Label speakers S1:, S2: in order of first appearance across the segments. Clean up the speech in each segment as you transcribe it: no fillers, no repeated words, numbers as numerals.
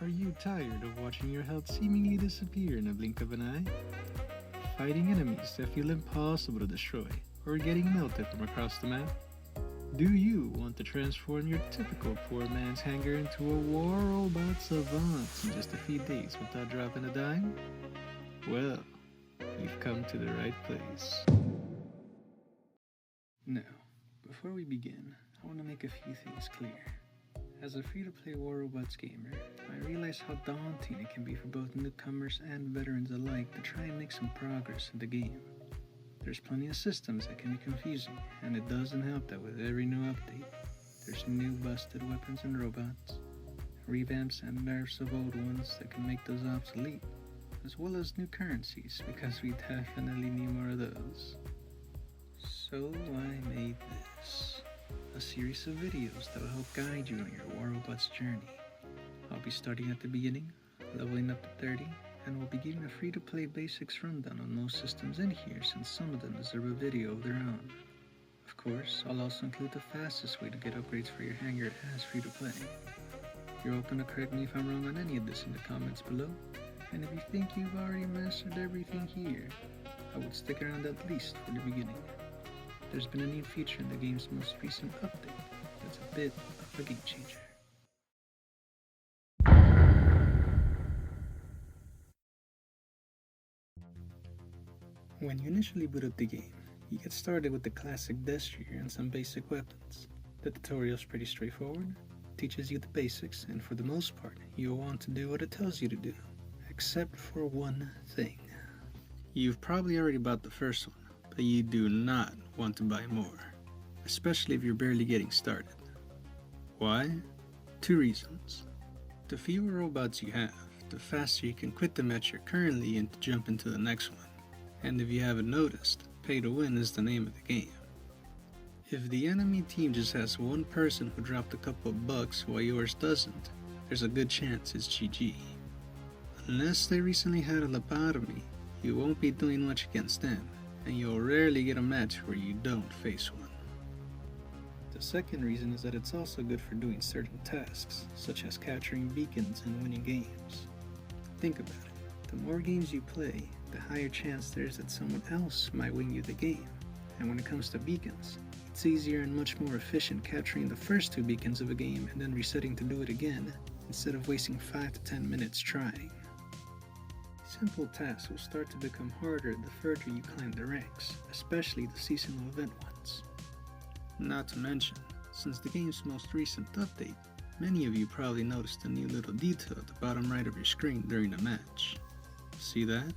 S1: Are you tired of watching your health seemingly disappear in a blink of an eye? Fighting enemies that feel impossible to destroy, or getting melted from across the map? Do you want to transform your typical poor man's hangar into a war robot savant in just a few days without dropping a dime? Well, you've come to the right place. Now, before we begin, I want to make a few things clear. As a free-to-play War Robots gamer, I realize how daunting it can be for both newcomers and veterans alike to try and make some progress in the game. There's plenty of systems that can be confusing, and it doesn't help that with every new update, there's new busted weapons and robots, revamps and nerfs of old ones that can make those obsolete, as well as new currencies, because we definitely need more of those. So I made this. A series of videos that will help guide you on your War Robots journey. I'll be starting at the beginning, leveling up to 30, and we'll be giving a free-to-play basics rundown on most systems in here since some of them deserve a video of their own. Of course, I'll also include the fastest way to get upgrades for your hangar as free-to-play. You're welcome to correct me if I'm wrong on any of this in the comments below, and if you think you've already mastered everything here, I would stick around at least for the beginning. There's been a new feature in the game's most recent update that's a bit of a game changer. When you initially boot up the game, you get started with the classic desk tree and some basic weapons. The tutorial is pretty straightforward, teaches you the basics, and for the most part, you'll want to do what it tells you to do, except for one thing. You've probably already bought the first one, but you do not want to buy more, especially if you're barely getting started. Why? 2 reasons. The fewer robots you have, the faster you can quit the match you're currently in to jump into the next one. And if you haven't noticed, pay to win is the name of the game. If the enemy team just has one person who dropped a couple of bucks while yours doesn't, there's a good chance it's GG. Unless they recently had a lobotomy, you won't be doing much against them, and you'll rarely get a match where you don't face one. The second reason is that it's also good for doing certain tasks, such as capturing beacons and winning games. Think about it, the more games you play, the higher chance there is that someone else might win you the game. And when it comes to beacons, it's easier and much more efficient capturing the first 2 beacons of a game and then resetting to do it again, instead of wasting 5 to 10 minutes trying. Simple tasks will start to become harder the further you climb the ranks, especially the seasonal event ones. Not to mention, since the game's most recent update, many of you probably noticed a new little detail at the bottom right of your screen during the match. See that?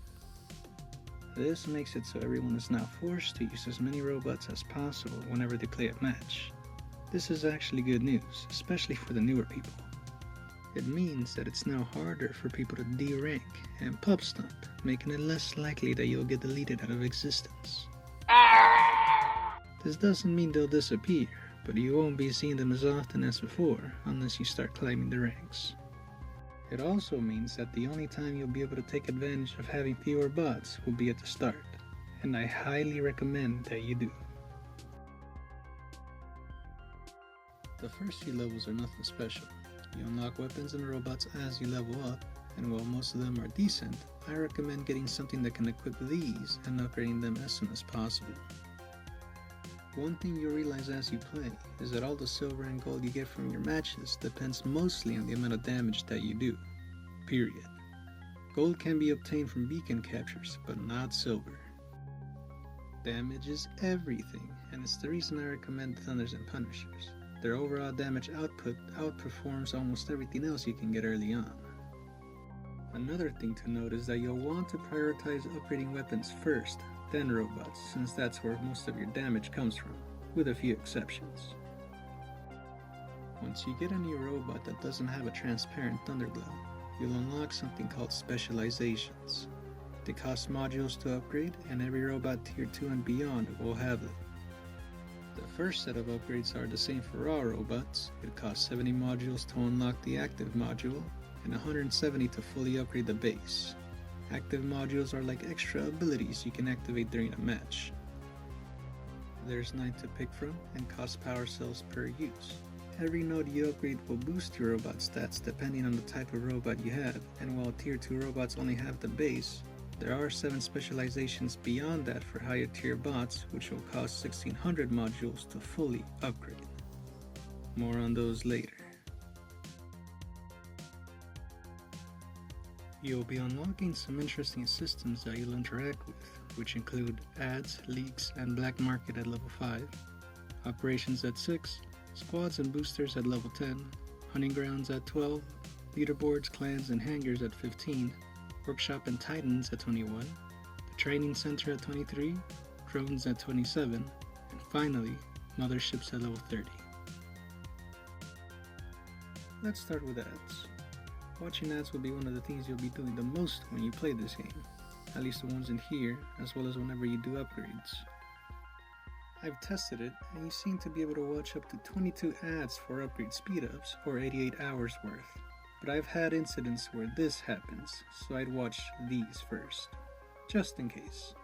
S1: This makes it so everyone is now forced to use as many robots as possible whenever they play a match. This is actually good news, especially for the newer people. It means that it's now harder for people to D-rank and pub stomp, making it less likely that you'll get deleted out of existence. This doesn't mean they'll disappear, but you won't be seeing them as often as before unless you start climbing the ranks. It also means that the only time you'll be able to take advantage of having fewer bots will be at the start, and I highly recommend that you do. The first few levels are nothing special. You unlock weapons and robots as you level up, and while most of them are decent, I recommend getting something that can equip these and upgrading them as soon as possible. One thing you'll realize as you play is that all the silver and gold you get from your matches depends mostly on the amount of damage that you do. Period. Gold can be obtained from beacon captures, but not silver. Damage is everything, and it's the reason I recommend Thunders and Punishers. Their overall damage output outperforms almost everything else you can get early on. Another thing to note is that you'll want to prioritize upgrading weapons first, then robots, since that's where most of your damage comes from, with a few exceptions. Once you get a new robot that doesn't have a transparent thunderglow, you'll unlock something called Specializations. They cost modules to upgrade, and every robot tier 2 and beyond will have them. The first set of upgrades are the same for all robots. It costs 70 modules to unlock the active module, and 170 to fully upgrade the base. Active modules are like extra abilities you can activate during a match. There's 9 to pick from, and cost power cells per use. Every node you upgrade will boost your robot stats depending on the type of robot you have, and while tier 2 robots only have the base, there are 7 specializations beyond that for higher tier bots which will cost 1600 modules to fully upgrade. More on those later. You'll be unlocking some interesting systems that you'll interact with, which include ads, leaks, and Blackmarket at level 5, operations at 6, squads and boosters at level 10, hunting grounds at 12, leaderboards, clans, and hangars at 15, workshop and titans at 21, the training center at 23, drones at 27, and finally, motherships at level 30. Let's start with ads. Watching ads will be one of the things you'll be doing the most when you play this game, at least the ones in here, as well as whenever you do upgrades. I've tested it, and you seem to be able to watch up to 22 ads for upgrade speedups, or 88 hours worth. But I've had incidents where this happens, so I'd watch these first, just in case.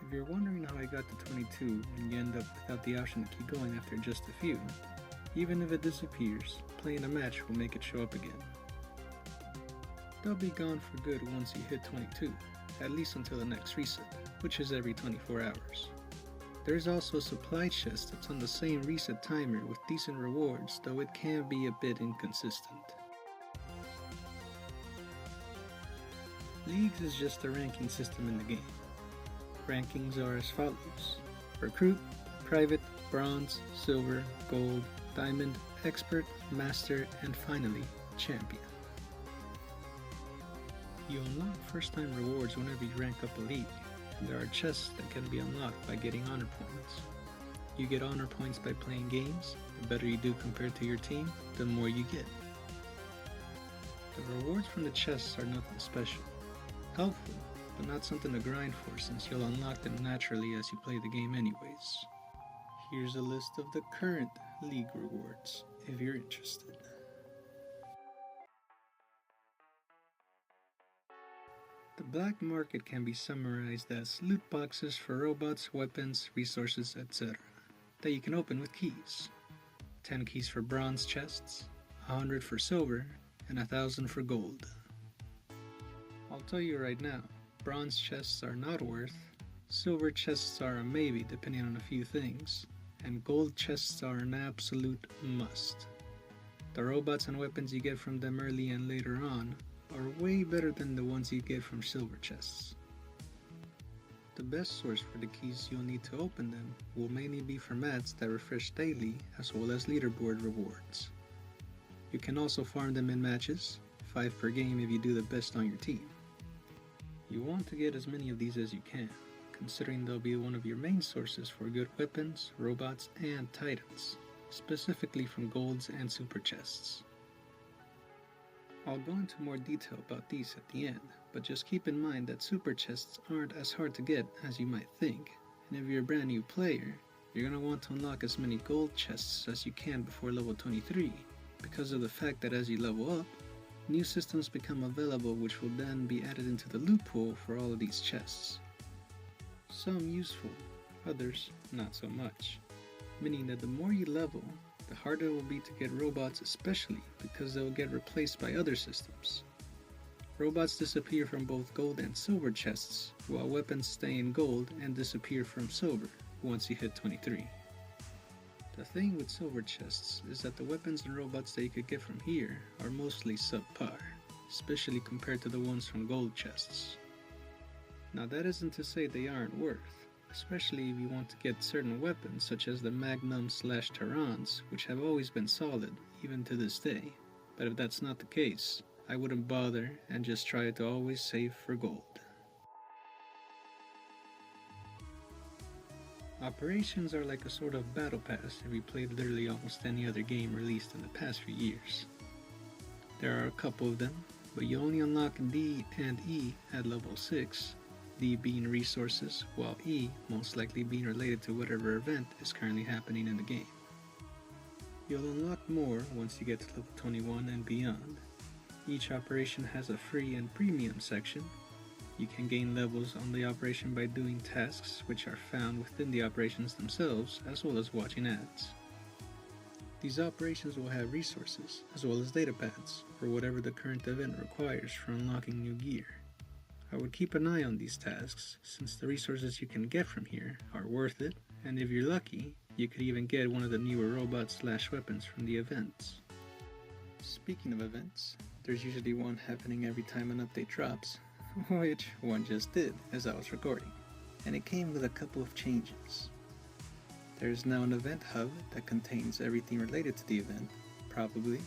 S1: If you're wondering how I got to 22 and you end up without the option to keep going after just a few, even if it disappears, playing a match will make it show up again. They'll be gone for good once you hit 22, at least until the next reset, which is every 24 hours. There's also a supply chest that's on the same reset timer with decent rewards, though it can be a bit inconsistent. Leagues is just a ranking system in the game. Rankings are as follows: Recruit, Private, Bronze, Silver, Gold, Diamond, Expert, Master, and finally, Champion. You unlock first time rewards whenever you rank up a league. There are chests that can be unlocked by getting honor points. You get honor points by playing games. The better you do compared to your team, the more you get. The rewards from the chests are nothing special. Helpful, but not something to grind for since you'll unlock them naturally as you play the game anyways. Here's a list of the current league rewards, if you're interested. The black market can be summarized as loot boxes for robots, weapons, resources, etc. that you can open with keys. 10 keys for bronze chests, 100 for silver, and 1000 for gold. I'll tell you right now, bronze chests are not worth, silver chests are a maybe depending on a few things, and gold chests are an absolute must. The robots and weapons you get from them early and later on are way better than the ones you get from silver chests. The best source for the keys you'll need to open them will mainly be from ads that refresh daily as well as leaderboard rewards. You can also farm them in matches, 5 per game if you do the best on your team. You want to get as many of these as you can, considering they'll be one of your main sources for good weapons, robots, and titans, specifically from golds and super chests. I'll go into more detail about these at the end, but just keep in mind that super chests aren't as hard to get as you might think, and if you're a brand new player, you're going to want to unlock as many gold chests as you can before level 23, because of the fact that as you level up, new systems become available which will then be added into the loot pool for all of these chests. Some useful, others not so much, meaning that the more you level, the harder it will be to get robots, especially because they will get replaced by other systems. Robots disappear from both gold and silver chests, while weapons stay in gold and disappear from silver once you hit 23. The thing with silver chests is that the weapons and robots that you could get from here are mostly subpar, especially compared to the ones from gold chests. Now that isn't to say they aren't worth, especially if you want to get certain weapons such as the Magnum/Terrans, which have always been solid, even to this day. But if that's not the case, I wouldn't bother and just try to always save for gold. Operations are like a sort of battle pass if you played literally almost any other game released in the past few years. There are a couple of them, but you only unlock D and E at level 6, D being resources, while E most likely being related to whatever event is currently happening in the game. You'll unlock more once you get to level 21 and beyond. Each operation has a free and premium section. You can gain levels on the operation by doing tasks which are found within the operations themselves, as well as watching ads. These operations will have resources, as well as data pads, for whatever the current event requires for unlocking new gear. I would keep an eye on these tasks, since the resources you can get from here are worth it, and if you're lucky, you could even get one of the newer robots/weapons from the events. Speaking of events, there's usually one happening every time an update drops, which one just did as I was recording, and it came with a couple of changes. There is now an event hub that contains everything related to the event, probably.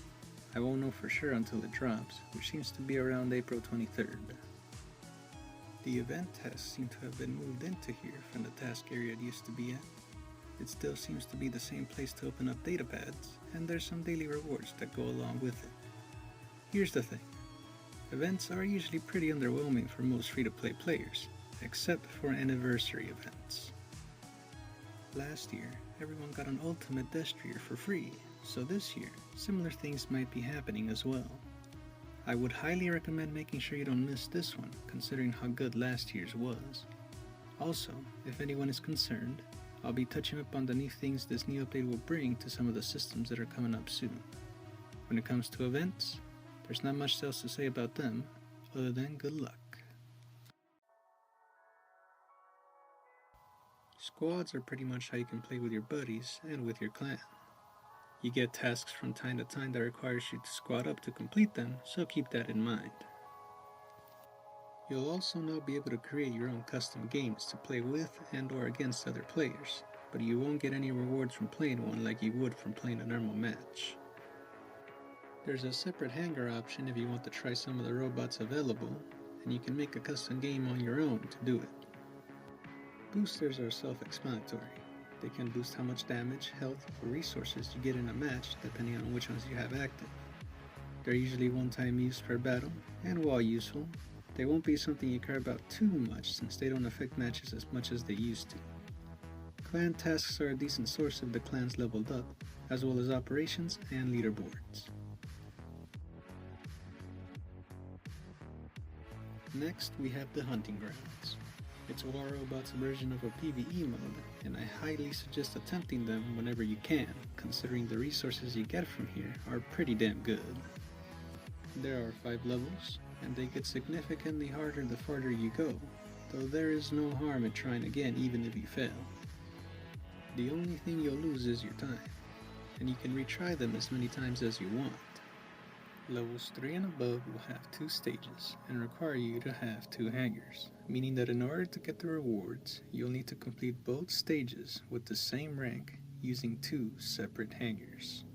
S1: I won't know for sure until it drops, which seems to be around April 23rd. The event tasks seem to have been moved into here from the task area it used to be at. It still seems to be the same place to open up data pads, and there's some daily rewards that go along with it. Here's the thing. Events are usually pretty underwhelming for most free-to-play players, except for anniversary events. Last year, everyone got an ultimate destrier for free, so this year, similar things might be happening as well. I would highly recommend making sure you don't miss this one, considering how good last year's was. Also, if anyone is concerned, I'll be touching up on the new things this new update will bring to some of the systems that are coming up soon. When it comes to events, there's not much else to say about them, other than good luck. Squads are pretty much how you can play with your buddies and with your clan. You get tasks from time to time that requires you to squad up to complete them, so keep that in mind. You'll also now be able to create your own custom games to play with and or against other players, but you won't get any rewards from playing one like you would from playing a normal match. There's a separate hangar option if you want to try some of the robots available, and you can make a custom game on your own to do it. Boosters are self-explanatory. They can boost how much damage, health, or resources you get in a match depending on which ones you have active. They're usually one-time use per battle, and while useful, they won't be something you care about too much since they don't affect matches as much as they used to. Clan tasks are a decent source if the clan's leveled up, as well as operations and leaderboards. Next, we have the Hunting Grounds. It's War Robot's version of a PvE mode, and I highly suggest attempting them whenever you can, considering the resources you get from here are pretty damn good. There are 5 levels, and they get significantly harder the farther you go, though there is no harm in trying again even if you fail. The only thing you'll lose is your time, and you can retry them as many times as you want. Levels 3 and above will have 2 stages and require you to have 2 hangars, meaning that in order to get the rewards, you'll need to complete both stages with the same rank using 2 separate hangars.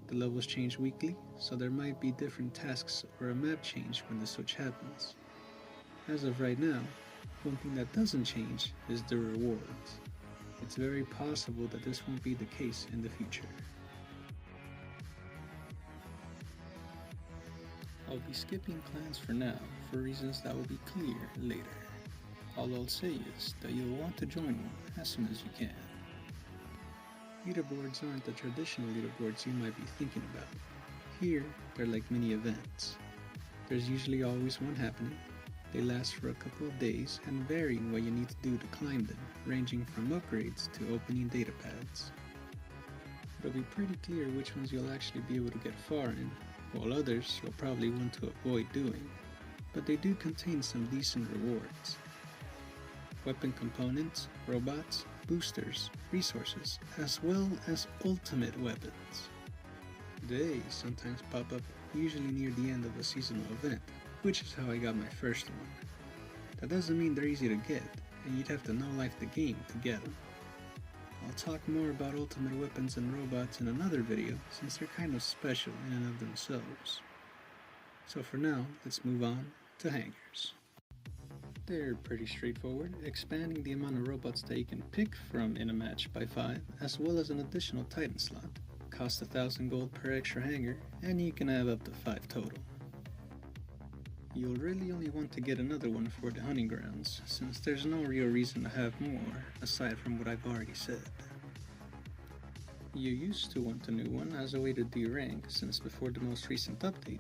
S1: The levels change weekly, so there might be different tasks or a map change when the switch happens. As of right now, one thing that doesn't change is the rewards. It's very possible that this won't be the case in the future. I'll be skipping clans for now, for reasons that will be clear later. All I'll say is that you'll want to join one as soon as you can. Leaderboards aren't the traditional leaderboards you might be thinking about. Here, they're like mini events. There's usually always one happening. They last for a couple of days and vary in what you need to do to climb them, ranging from upgrades to opening data pads. It'll be pretty clear which ones you'll actually be able to get far in, while others you'll probably want to avoid doing, but they do contain some decent rewards. Weapon components, robots, boosters, resources, as well as ultimate weapons. They sometimes pop up usually near the end of a seasonal event, which is how I got my first one. That doesn't mean they're easy to get, and you'd have to know life the game to get them. I'll talk more about ultimate weapons and robots in another video since they're kind of special in and of themselves. So for now, let's move on to hangars. They're pretty straightforward, expanding the amount of robots that you can pick from in a match by 5, as well as an additional Titan slot. Cost 1,000 gold per extra hangar, and you can have up to 5 total. You'll really only want to get another one for the hunting grounds, since there's no real reason to have more, aside from what I've already said. You used to want a new one as a way to de-rank, since before the most recent update,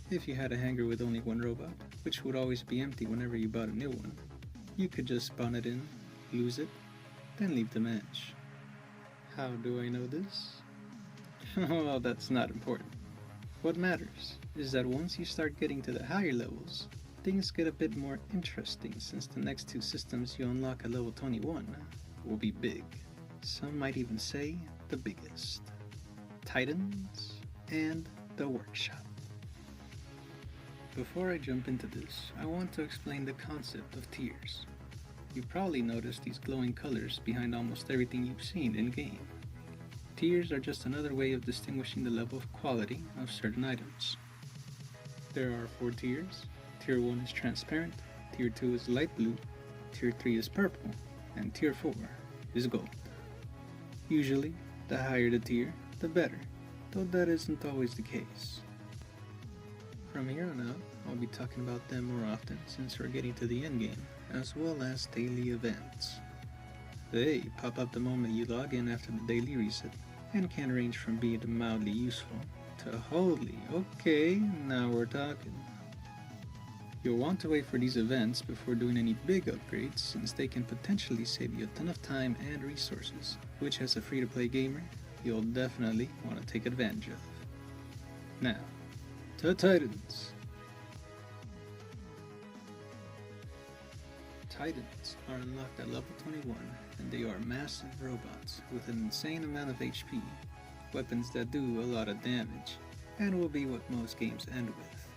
S1: if you had a hangar with only 1 robot, which would always be empty whenever you bought a new one, you could just spawn it in, lose it, then leave the match. How do I know this? Well, that's not important. What matters is that once you start getting to the higher levels, things get a bit more interesting since the next two systems you unlock at level 21 will be big. Some might even say the biggest. Titans and the Workshop. Before I jump into this, I want to explain the concept of tiers. You've probably noticed these glowing colors behind almost everything you've seen in-game. Tiers are just another way of distinguishing the level of quality of certain items. There are 4 tiers. Tier 1 is transparent, Tier 2 is light blue, Tier 3 is purple, and Tier 4 is gold. Usually, the higher the tier, the better, though that isn't always the case. From here on out, I'll be talking about them more often since we're getting to the endgame, as well as daily events. They pop up the moment you log in after the daily reset, and can range from being mildly useful to holy, okay, now we're talking. You'll want to wait for these events before doing any big upgrades since they can potentially save you a ton of time and resources, which as a free-to-play gamer, you'll definitely want to take advantage of. Now, to Titans. Titans are unlocked at level 21, and they are massive robots with an insane amount of HP, weapons that do a lot of damage, and will be what most games end with.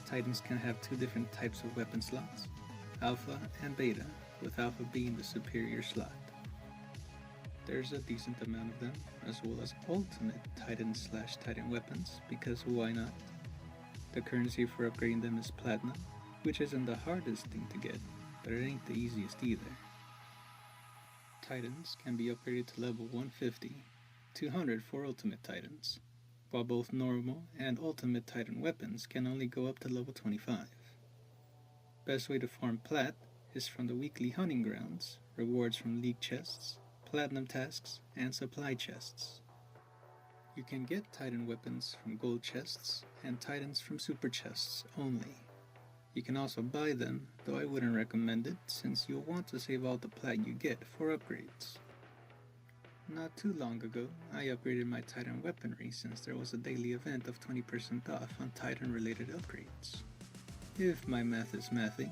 S1: Titans can have 2 different types of weapon slots, Alpha and Beta, with Alpha being the superior slot. There's a decent amount of them, as well as Ultimate Titan/Titan weapons, because why not? The currency for upgrading them is Platinum, which isn't the hardest thing to get, but it ain't the easiest either. Titans can be upgraded to level 150, 200 for Ultimate Titans, while both normal and Ultimate Titan weapons can only go up to level 25. Best way to farm Plat is from the weekly hunting grounds, rewards from League chests, Platinum tasks, and supply chests. You can get Titan weapons from gold chests, and Titans from super chests only. You can also buy them, though I wouldn't recommend it since you'll want to save all the plat you get for upgrades. Not too long ago, I upgraded my Titan weaponry since there was a daily event of 20% off on Titan related upgrades. If my math is mathing,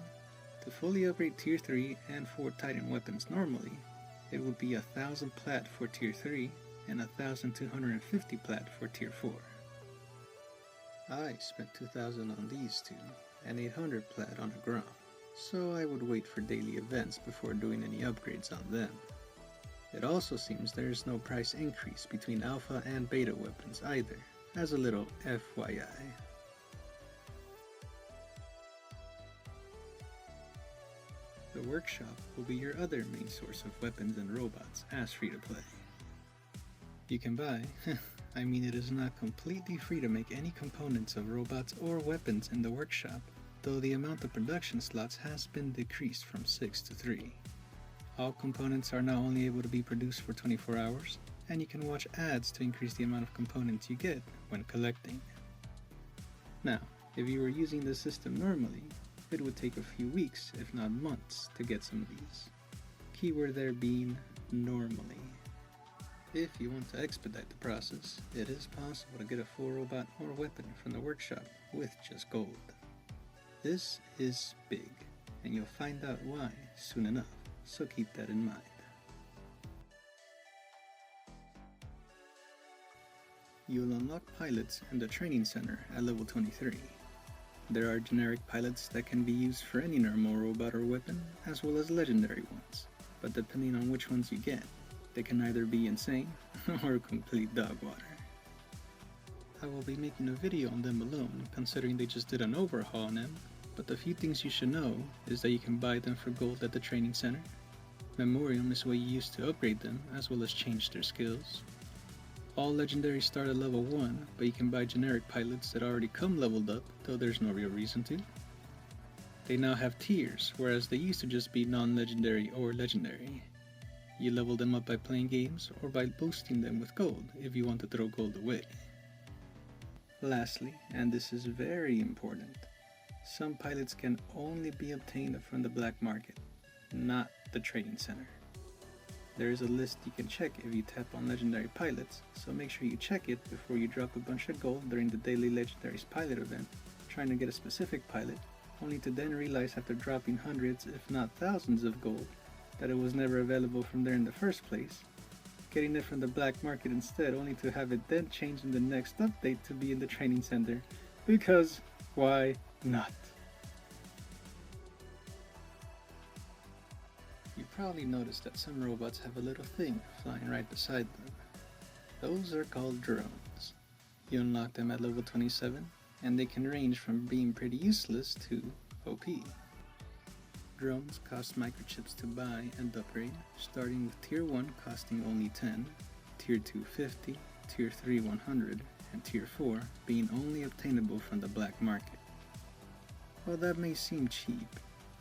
S1: to fully upgrade Tier 3 and 4 Titan weapons normally, it would be 1,000 plat for Tier 3 and 1,250 plat for Tier 4. I spent 2,000 on these two and 800 plat on a Grom, so I would wait for daily events before doing any upgrades on them. It also seems there is no price increase between Alpha and Beta weapons either, as a little FYI. The Workshop will be your other main source of weapons and robots as free to play. You can buy, I mean it is not completely free to make any components of robots or weapons in the Workshop, though the amount of production slots has been decreased from 6 to 3. All components are now only able to be produced for 24 hours, and you can watch ads to increase the amount of components you get when collecting. Now, if you were using the system normally, it would take a few weeks, if not months, to get some of these. Keyword there being normally. If you want to expedite the process, it is possible to get a full robot or weapon from the Workshop with just gold. This is big, and you'll find out why soon enough, so keep that in mind. You'll unlock pilots in the training center at level 23. There are generic pilots that can be used for any normal robot or weapon, as well as legendary ones, but depending on which ones you get, they can either be insane or complete dog water. I will be making a video on them alone, considering they just did an overhaul on them, but the few things you should know is that you can buy them for gold at the training center. Memoriam is what you use to upgrade them, as well as change their skills. All legendaries start at level 1, but you can buy generic pilots that already come leveled up, though there's no real reason to. They now have tiers, whereas they used to just be non-legendary or legendary. You level them up by playing games, or by boosting them with gold if you want to throw gold away. Lastly, and this is very important, some pilots can only be obtained from the Blackmarket, not the trading center. There is a list you can check if you tap on legendary pilots, so make sure you check it before you drop a bunch of gold during the daily legendaries pilot event, trying to get a specific pilot, only to then realize after dropping hundreds if not thousands of gold that it was never available from there in the first place, getting it from the black market instead, only to have it then change in the next update to be in the training center, because why not? You probably noticed that some robots have a little thing flying right beside them. Those are called drones. You unlock them at level 27, and they can range from being pretty useless to OP. Drones cost microchips to buy and upgrade, starting with Tier 1 costing only 10, Tier 2 50, Tier 3 100, and Tier 4 being only obtainable from the black market. While that may seem cheap,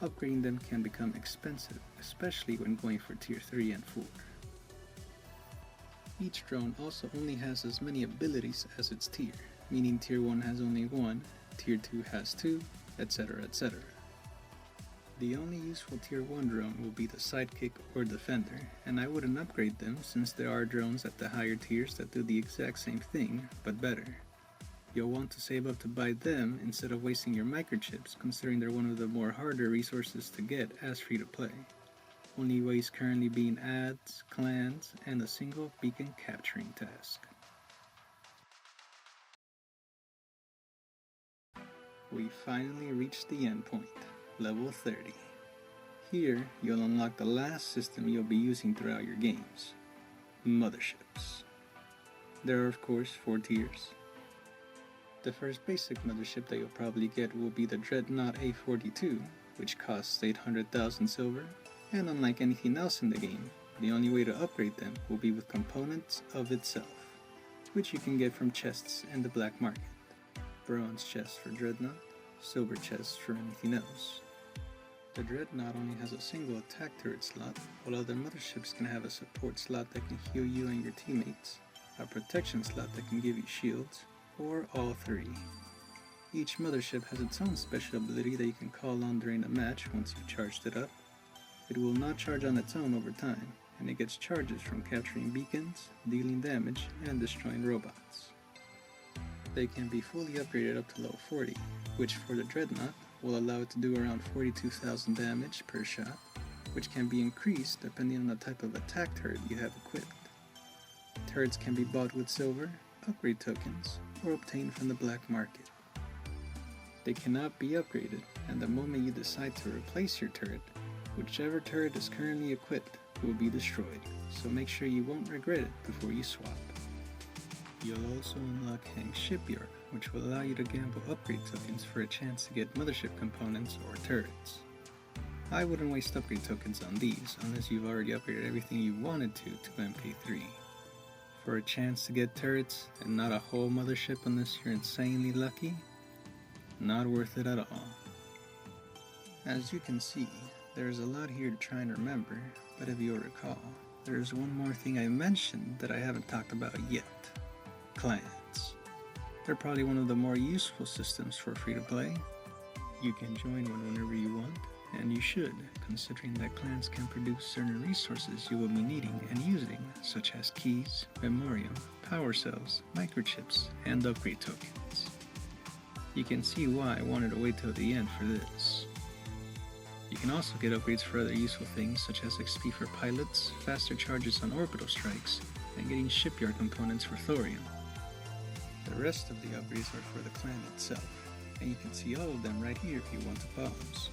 S1: upgrading them can become expensive, especially when going for Tier 3 and 4. Each drone also only has as many abilities as its tier, meaning Tier 1 has only 1, Tier 2 has 2, etc, etc. The only useful Tier 1 drone will be the Sidekick or Defender, and I wouldn't upgrade them since there are drones at the higher tiers that do the exact same thing, but better. You'll want to save up to buy them instead of wasting your microchips, considering they're one of the more harder resources to get as free to play. Only ways currently being ads, clans, and a single beacon capturing task. We finally reached the endpoint, level 30. Here, you'll unlock the last system you'll be using throughout your games, Motherships. There are of course 4 tiers. The first basic mothership that you'll probably get will be the Dreadnought A42, which costs 800,000 silver, and unlike anything else in the game, the only way to upgrade them will be with components of itself, which you can get from chests in the black market. Bronze chests for Dreadnought, silver chests for anything else. The Dreadnought only has a single attack turret slot, while other motherships can have a support slot that can heal you and your teammates, a protection slot that can give you shields, or all 3. Each mothership has its own special ability that you can call on during a match once you've charged it up. It will not charge on its own over time, and it gets charges from capturing beacons, dealing damage, and destroying robots. They can be fully upgraded up to level 40, which for the Dreadnought will allow it to do around 42,000 damage per shot, which can be increased depending on the type of attack turret you have equipped. Turrets can be bought with silver, upgrade tokens, or obtained from the black market. They cannot be upgraded, and the moment you decide to replace your turret, whichever turret is currently equipped will be destroyed, so make sure you won't regret it before you swap. You'll also unlock Hang's Shipyard, which will allow you to gamble upgrade tokens for a chance to get mothership components or turrets. I wouldn't waste upgrade tokens on these unless you've already upgraded everything you wanted to MK3. For a chance to get turrets and not a whole mothership unless you're insanely lucky, not worth it at all. As you can see, there's a lot here to try and remember, but if you'll recall, there's one more thing I mentioned that I haven't talked about yet. Clans. They're probably one of the more useful systems for free to play. You can join one whenever you want, and you should, considering that clans can produce certain resources you will be needing and using, such as keys, memoriam, power cells, microchips, and upgrade tokens. You can see why I wanted to wait till the end for this. You can also get upgrades for other useful things such as XP for pilots, faster charges on orbital strikes, and getting shipyard components for thorium. The rest of the upgrades are for the clan itself, and you can see all of them right here if you want to pause.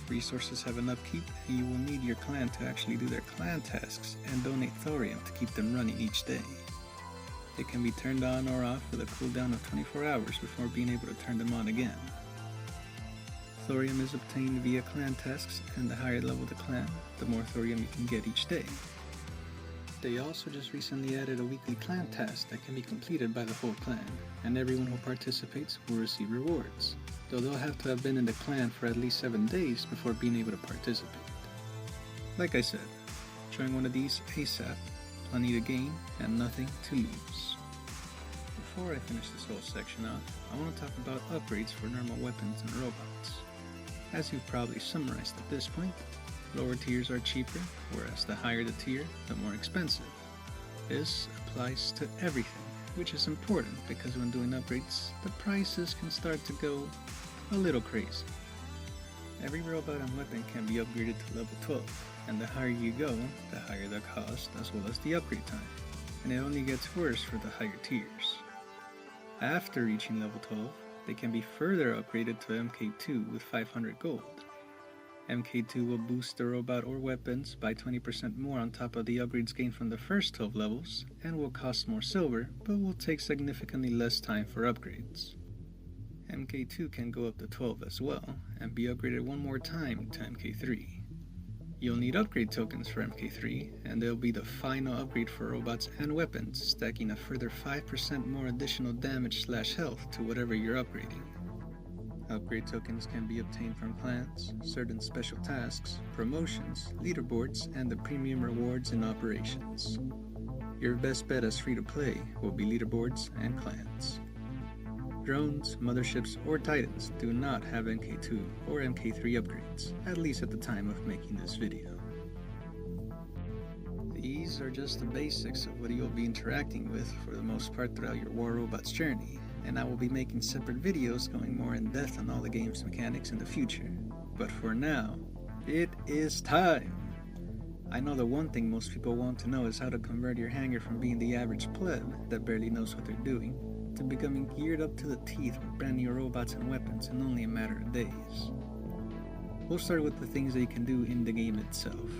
S1: Resources have an upkeep, and you will need your clan to actually do their clan tasks and donate thorium to keep them running each day. They can be turned on or off with a cooldown of 24 hours before being able to turn them on again. Thorium is obtained via clan tasks, and the higher level the clan, the more thorium you can get each day. They also just recently added a weekly clan task that can be completed by the whole clan, and everyone who participates will receive rewards, though they'll have to have been in the clan for at least 7 days before being able to participate. Like I said, join one of these ASAP, plenty to gain and nothing to lose. Before I finish this whole section off, I want to talk about upgrades for normal weapons and robots. As you've probably summarized at this point, Lower tiers are cheaper, whereas the higher the tier, the more expensive. This applies to everything, which is important because when doing upgrades, the prices can start to go a little crazy. Every robot and weapon can be upgraded to level 12, and the higher you go, the higher the cost as well as the upgrade time, and it only gets worse for the higher tiers. After reaching level 12, they can be further upgraded to MK2 with 500 gold. MK2 will boost the robot or weapons by 20% more on top of the upgrades gained from the first 12 levels, and will cost more silver, but will take significantly less time for upgrades. MK2 can go up to 12 as well, and be upgraded one more time to MK3. You'll need upgrade tokens for MK3, and they'll be the final upgrade for robots and weapons, stacking a further 5% more additional damage/health to whatever you're upgrading. Upgrade tokens can be obtained from clans, certain special tasks, promotions, leaderboards, and the premium rewards in operations. Your best bet as free-to-play will be leaderboards and clans. Drones, Motherships, or Titans do not have MK2 or MK3 upgrades, at least at the time of making this video. These are just the basics of what you'll be interacting with for the most part throughout your War Robots journey, and I will be making separate videos going more in depth on all the game's mechanics in the future. But for now, it is time! I know the one thing most people want to know is how to convert your hangar from being the average pleb that barely knows what they're doing, to becoming geared up to the teeth with brand new robots and weapons in only a matter of days. We'll start with the things that you can do in the game itself.